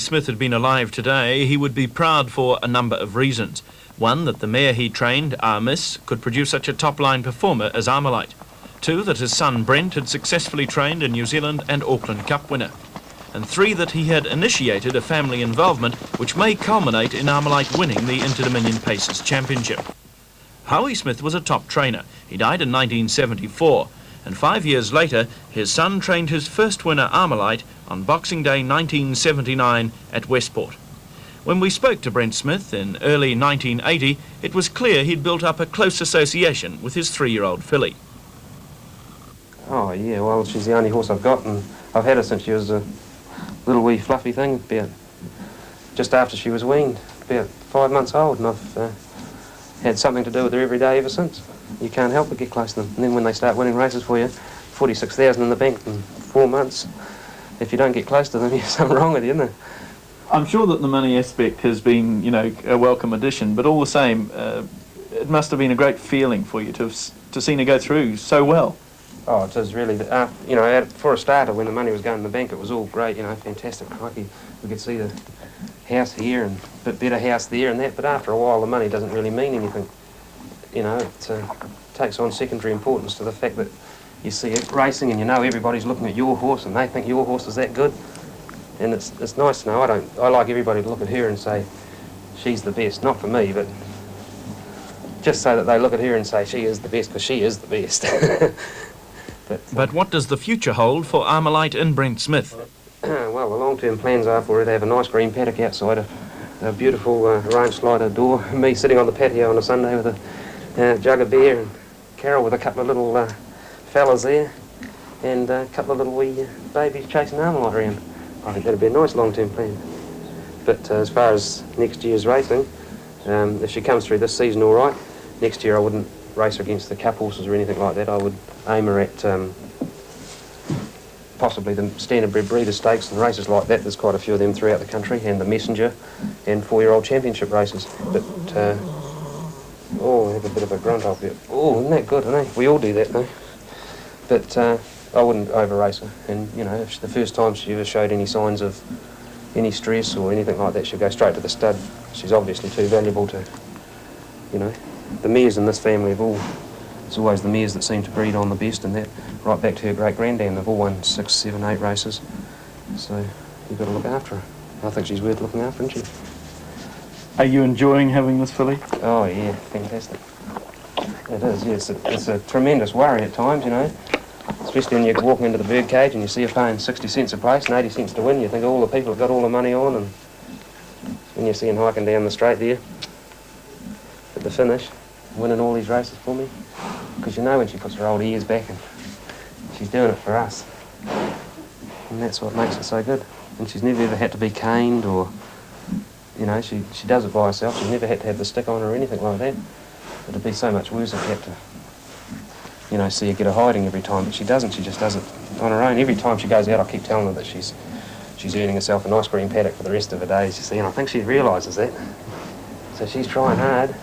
Smith had been alive today, he would be proud for a number of reasons. One, that the mare he trained, Armis, could produce such a top-line performer as Armalight. Two, that his son Brent had successfully trained a New Zealand and Auckland Cup winner. And three, that he had initiated a family involvement which may culminate in Armalight winning the Interdominion Pacers Championship. Howie Smith was a top trainer. He died in 1974, and 5 years later his son trained his first winner, Armalight, on Boxing Day 1979 at Westport. When we spoke to Brent Smith in early 1980, it was clear he'd built up a close association with his 3-year-old filly. Oh yeah, well, she's the only horse I've got, and I've had her since she was a little wee fluffy thing, about just after she was weaned, about 5 months old, and I've had something to do with her every day ever since. You can't help but get close to them. And then when they start winning races for you, 46,000 in the bank in 4 months, if you don't get close to them, there's something wrong with you, isn't there? I'm sure that the money aspect has been, you know, a welcome addition, but all the same, it must have been a great feeling for you to have seen her go through so well. Oh, it was really, you know, for a starter, when the money was going in the bank, it was all great, you know, fantastic. Crikey, we could see the house here and a bit better house there and that, but after a while the money doesn't really mean anything. You know, it takes on secondary importance to the fact that you see it racing and you know everybody's looking at your horse and they think your horse is that good. And it's nice to know. I like everybody to look at her and say she's the best, not for me, but just so that they look at her and say she is the best, because she is the best. But what does the future hold for Armalight and Brent Smith? Well, the long-term plans are for her to have a nice green paddock outside, a beautiful range slider door, me sitting on the patio on a Sunday with a jug of beer, and Carol with a couple of little fellas there, and a couple of little wee babies chasing Armalight around. I think that'd be a nice long-term plan. But as far as next year's racing, if she comes through this season all right, next year I wouldn't race her against the cup horses or anything like that. I would aim her at possibly the Standardbred Breeders' Stakes and races like that. There's quite a few of them throughout the country, and the Messenger and 4-year-old championship races. But, oh, I have a bit of a grunt off there. Oh, isn't that good, isn't it? We all do that, no? But I wouldn't over-race her. And, you know, if the first time she ever showed any signs of any stress or anything like that, she'll go straight to the stud. She's obviously too valuable to, you know. The mares in this family have all, it's always the mares that seem to breed on the best, and that right back to her great-granddad. They've all won 6, 7, 8 races. So you've got to look after her. I think she's worth looking after, isn't she? Are you enjoying having this filly? Oh yeah, fantastic. It is, yes. It's a tremendous worry at times, you know. Especially when you're walking into the bird cage and you see her paying 60 cents a place and 80 cents to win. You think all the people have got all the money on, and when you see him hiking down the straight there at the finish, winning all these races for me, because you know when she puts her old ears back and she's doing it for us, and that's what makes it so good. And she's never ever had to be caned, or, you know, she does it by herself. She's never had to have the stick on her or anything like that. It'd be so much worse if you had to, you know, see her get a hiding every time, but she doesn't. She just does it on her own. Every time she goes out, I keep telling her that she's earning herself a nice green paddock for the rest of her days, you see, and I think she realises that. So she's trying hard.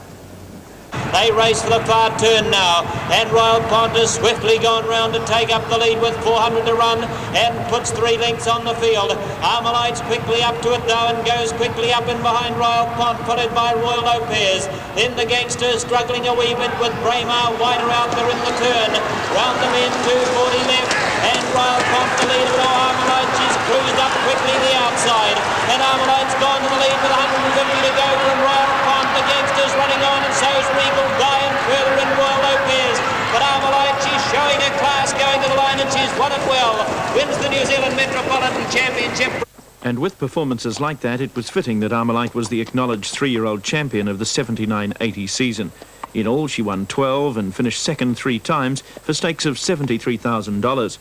They race for the far turn now, and Royal Pont has swiftly gone round to take up the lead with 400 to run and puts 3 lengths on the field. Armalight's quickly up to it though and goes quickly up in behind Royal Pont, followed by Royal Lopez. Then the Gangsters struggling a wee bit with Braemar wider out there in the turn. Round them in 240 left, and Royal Pont the lead of Armalight. She's cruised up quickly the outside, and Armalight's gone to the lead with 150 to go from Royal Pont. The Gangsters running on, and so's Regal Guy, and further in Royal Lopez. But Armalight, she's showing her class going to the line, and she's won it well. Wins the New Zealand Metropolitan Championship. And with performances like that, it was fitting that Armalight was the acknowledged 3-year-old champion of the 79-80 season. In all, she won 12 and finished second 3 times for stakes of $73,000.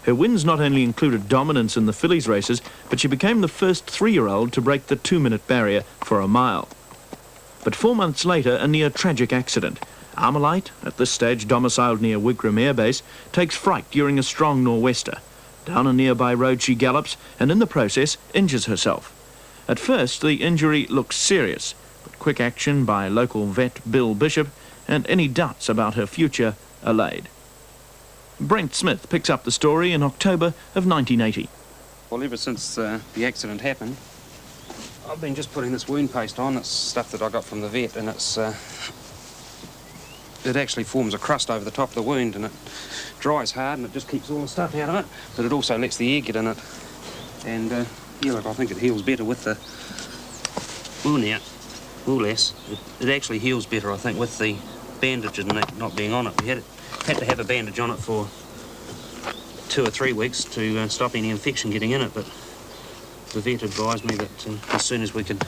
Her wins not only included dominance in the fillies races, but she became the first 3-year-old to break the 2-minute barrier for a mile. But 4 months later, a near-tragic accident. Armalight, at this stage domiciled near Wigram Air Base, takes fright during a strong nor'wester. Down a nearby road she gallops, and in the process injures herself. At first, the injury looks serious, but quick action by local vet Bill Bishop, and any doubts about her future allayed. Brent Smith picks up the story in October of 1980. Well, ever since the accident happened, I've been just putting this wound paste on. It's stuff that I got from the vet, and it actually forms a crust over the top of the wound, and it dries hard, and it just keeps all the stuff out of it, but it also lets the air get in it. And yeah, look, I think it heals better with the wound out, or less. It actually heals better, I think, with the bandage and not being on it. We had to have a bandage on it for 2 or 3 weeks to stop any infection getting in it, but the vet advised me that as soon as we could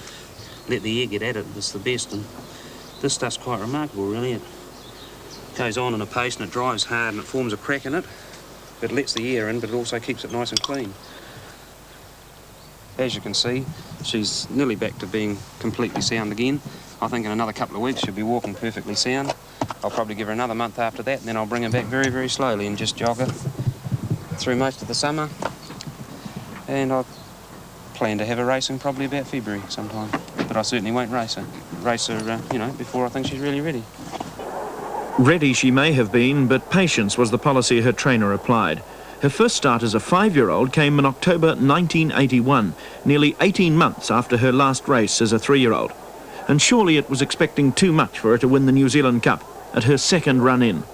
let the air get at it, it's the best. And this stuff's quite remarkable, really. It goes on in a paste and it dries hard and it forms a crack in it. It lets the air in, but it also keeps it nice and clean. As you can see, she's nearly back to being completely sound again. I think in another couple of weeks she'll be walking perfectly sound. I'll probably give her another month after that, and then I'll bring her back very, very slowly and just jog her through most of the summer. And I'll plan to have her racing probably about February sometime. But I certainly won't race her, you know, before I think she's really ready. Ready she may have been, but patience was the policy her trainer applied. Her first start as a 5-year-old came in October 1981, nearly 18 months after her last race as a 3-year-old. And surely it was expecting too much for her to win the New Zealand Cup at her second run-in.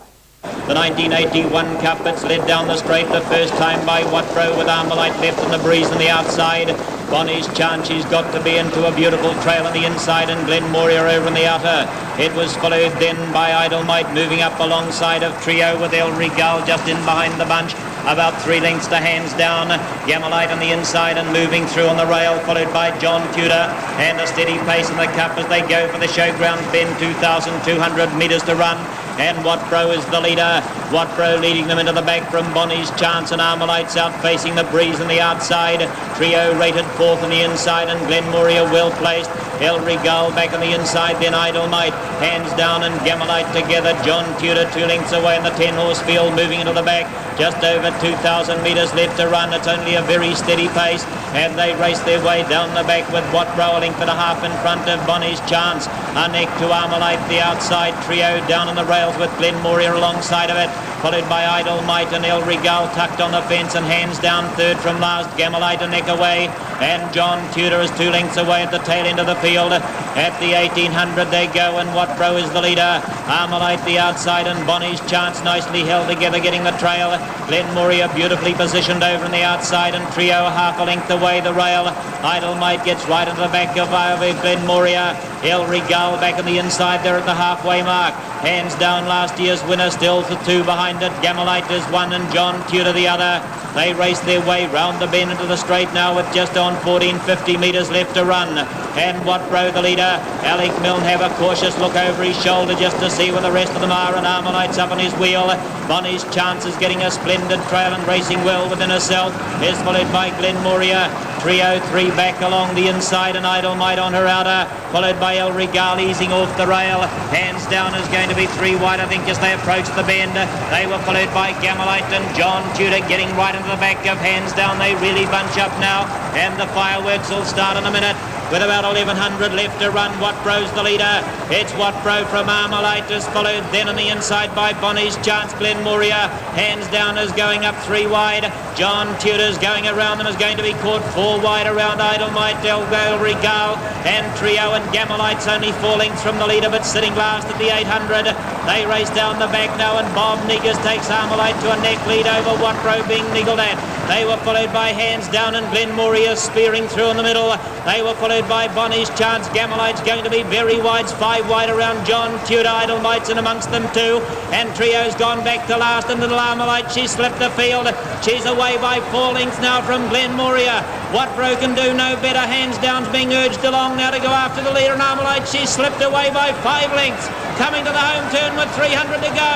The 1981 Cup, it's led down the straight the first time by Watbro with Armalight left in the breeze on the outside. Bonnie's chance, she's got to be into a beautiful trail on the inside, and Glen Moria over on the outer. It was followed then by Idlemight moving up alongside of Trio with El Regal just in behind the bunch. About 3 lengths to hands down. Gamalite on the inside and moving through on the rail, followed by John Tudor. And a steady pace in the Cup as they go for the showground bend, 2,200 metres to run. And Watbro is the leader. Watbro leading them into the back from Bonnie's Chance, and Armalight's out facing the breeze on the outside. Trio rated 4th on the inside, and Glen Moria well placed. El Regal back on the inside, then Idlemight. Hands down and Gamalite together. John Tudor 2 lengths away in the 10-horse field, moving into the back. Just over 2,000 metres left to run. It's only a very steady pace, and they race their way down the back with Watbro a length and a half in front of Bonnie's Chance. A neck to Armalite, the outside. Trio down on the rails with Glen Moria alongside of it, followed by Idlemight and El Regal tucked on the fence, and hands down third from last, Gamalite a neck away, and John Tudor is 2 lengths away at the tail end of the field. At the 1800 they go, and Watbro is the leader. Armalite the outside, and Bonnie's Chance nicely held together getting the trail. Glen Moria beautifully positioned over on the outside, and Trio half a length away the rail. Idlemight gets right into the back of Glen Moria. El Regal back on the inside there at the halfway mark. Hands down last year's winner still for 2 behind it. Gamalite is 1 and John Tudor the other. They race their way round the bend into the straight now with just on 1450 metres left to run. And Watbro the leader. Alec Milne have a cautious look over his shoulder just to see where the rest of them are, and Armalight's up on his wheel. Bonnie's Chance is getting a splendid trail and racing well within herself. Is followed by Glen Moria. Trio 3 back along the inside, and Idlemight on her outer, followed by El Regal easing off the rail. Hands down is going to be 3 wide, I think, as they approach the bend. They were followed by Gamalite and John Tudor getting right into the back of Hands Down. They really bunch up now, and the fireworks will start in a minute. With about 1,100 left to run, Watbro's the leader. It's Watbro from Armalight is followed then on the inside by Bonnie's Chance. Glen Moria, Hands Down is going up 3 wide. John Tudor's going around them, is going to be caught 4 wide around Idlemight, El Regal, and Trio, and Gamalite's only 4 lengths from the leader, but sitting last at the 800. They race down the back now, and Bob Negus takes Armalite to a neck lead over Watbro being niggled at. They were followed by Hands Down, and Glen Moria spearing through in the middle. They were followed by Bonnie's Chance. Gamalite's going to be very wide, 5 wide around John Tudor. Idlemite's in amongst them too, and Trio's gone back to last, and little Armalite, she slipped the field. She's away by 4 lengths now from Glen Moria. Watbro can do no better. Hands Down's being urged along now to go after the leader, and Armalite, she slipped away by 5 lengths. Coming to the home turn with 300 to go.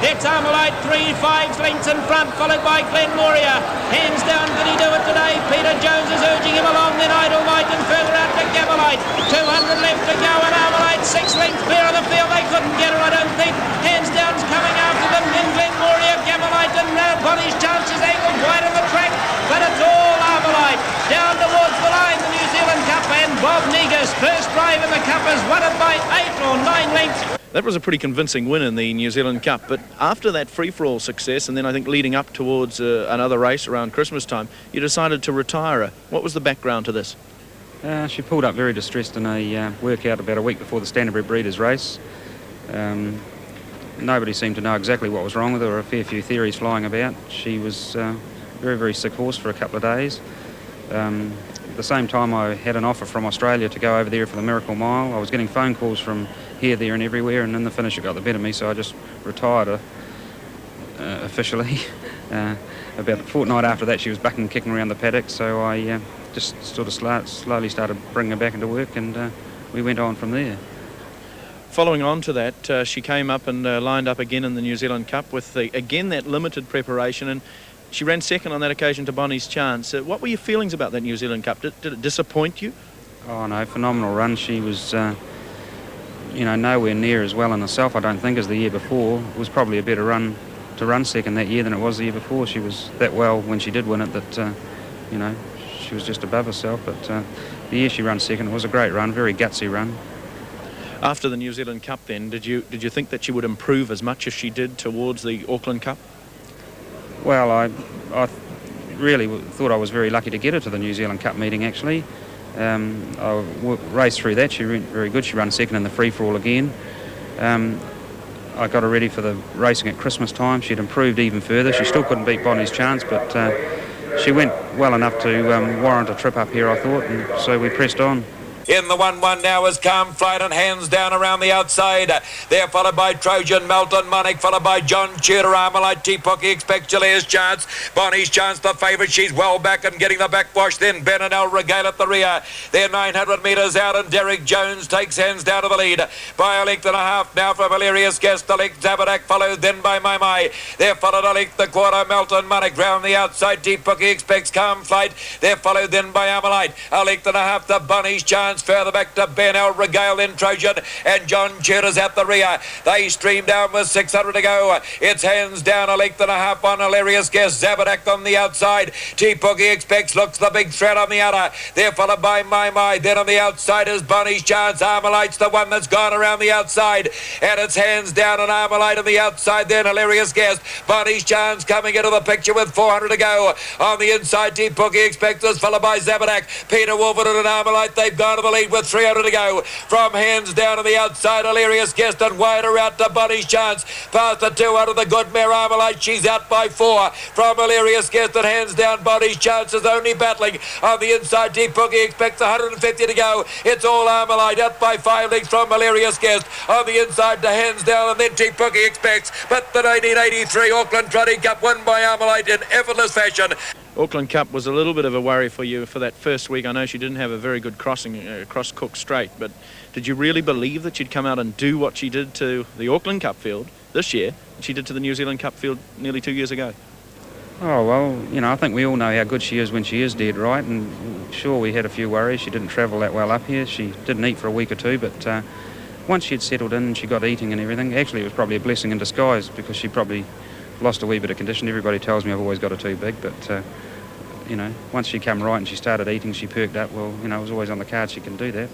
It's Armalite 3/5 lengths in front, followed by Glen Moria. Hands Down, can he do it today? Peter Jones is urging him along, then Idlemight, and further out to Gamalite. 200 left to go, and Armalite 6 lengths clear of the field. They couldn't get her, I don't think. Hands Down's coming after them, then Glen Moria, Gamalite, and Bonnie's Chance is angled wide of the track, but it's all Armalite. Down towards the line, the New Zealand Cup, and Bob Negus, first drive in the Cup, has won it by 8 or 9 lengths. That was a pretty convincing win in the New Zealand Cup, but after that free-for-all success, and then I think leading up towards another race around Christmas time, you decided to retire her. What was the background to this? She pulled up very distressed in a workout about a week before the Standardbred Breeders' race. Nobody seemed to know exactly what was wrong with her. There were a fair few theories flying about. She was a very, very sick horse for a couple of days. At the same time, I had an offer from Australia to go over there for the Miracle Mile. I was getting phone calls from here, there and everywhere, and in the finish it got the better of me, so I just retired officially. About a fortnight after that, she was bucking and kicking around the paddock, so I just sort of slowly started bringing her back into work, and we went on from there. Following on to that, she came up and lined up again in the New Zealand Cup with, again, that limited preparation, and she ran second on that occasion to Bonnie's Chance. What were your feelings about that New Zealand Cup? Did it disappoint you? Oh no, phenomenal run. She was, nowhere near as well in herself, I don't think, as the year before. It was probably a better run to run second that year than it was the year before. She was that well when she did win it that, she was just above herself. But the year she ran second, it was a great run, very gutsy run. After the New Zealand Cup then, did you think that she would improve as much as she did towards the Auckland Cup? Well, I really thought I was very lucky to get her to the New Zealand Cup meeting, actually. I raced through that. She went very good. She ran second in the free-for-all again. I got her ready for the racing at Christmas time. She'd improved even further. She still couldn't beat Bonnie's Chance, but she went well enough to warrant a trip up here, I thought, and so we pressed on. In the 1-1 now is Calm Flight and hands down around the outside. They're followed by Trojan, Melton, Monarch, followed by John Tudor, Armalight, T-Pookie, expects Julia's Chance. Bonnie's Chance, the favourite. She's well back and getting the backwash. Then Ben and El Regale at the rear. They're 900 metres out and Derek Jones takes hands down to the lead. By a length and a half now from Valerius Guest. The length Zabadak followed then by My. They're followed a length the quarter. Melton, Monarch round the outside. T-Pookie expects Calm Flight. They're followed then by Armalight. A length and a half to Bonnie's Chance. Further back to Ben El Regale, then Trojan, and John Tudor's at the rear. They stream down with 600 to go. It's hands down a length and a half on Hilarious Guest. Zabadak on the outside. T-Pookie expects, looks the big threat on the outer. They're followed by My. Then on the outside is Bonnie's Chance. Armalight's the one that's gone around the outside. And it's hands down and Armalight on the outside. Then Hilarious Guest. Bonnie's Chance coming into the picture with 400 to go. On the inside, T-Pookie expects us, followed by Zabadak. Peter Wolverton and Armalite, they've gone to the lead with 300 to go. From hands down on the outside, Hilarious Guest, and wider out to Bonnie's Chance. Past the 200 of the good mare Armalite, she's out by 4. From Hilarious Guest and hands down, Bonnie's Chance is only battling. On the inside, T-Pookie expects 150 to go. It's all Armalite out by 5 lengths from Hilarious Guest. On the inside to hands down, and then T-Pookie expects. But the 1983 Auckland Trotting Cup won by Armalite in effortless fashion. Auckland Cup was a little bit of a worry for you for that first week. I know she didn't have a very good crossing across Cook Strait, but did you really believe that she'd come out and do what she did to the Auckland Cup field this year, she did to the New Zealand Cup field nearly 2 years ago? Oh, well, I think we all know how good she is when she is dead right, and sure, we had a few worries. She didn't travel that well up here. She didn't eat for a week or two, but once she'd settled in and she got eating and everything, actually it was probably a blessing in disguise because she probably lost a wee bit of condition. Everybody tells me I've always got her too big, but once she came right and she started eating, she perked up. Well, it was always on the card she can do that.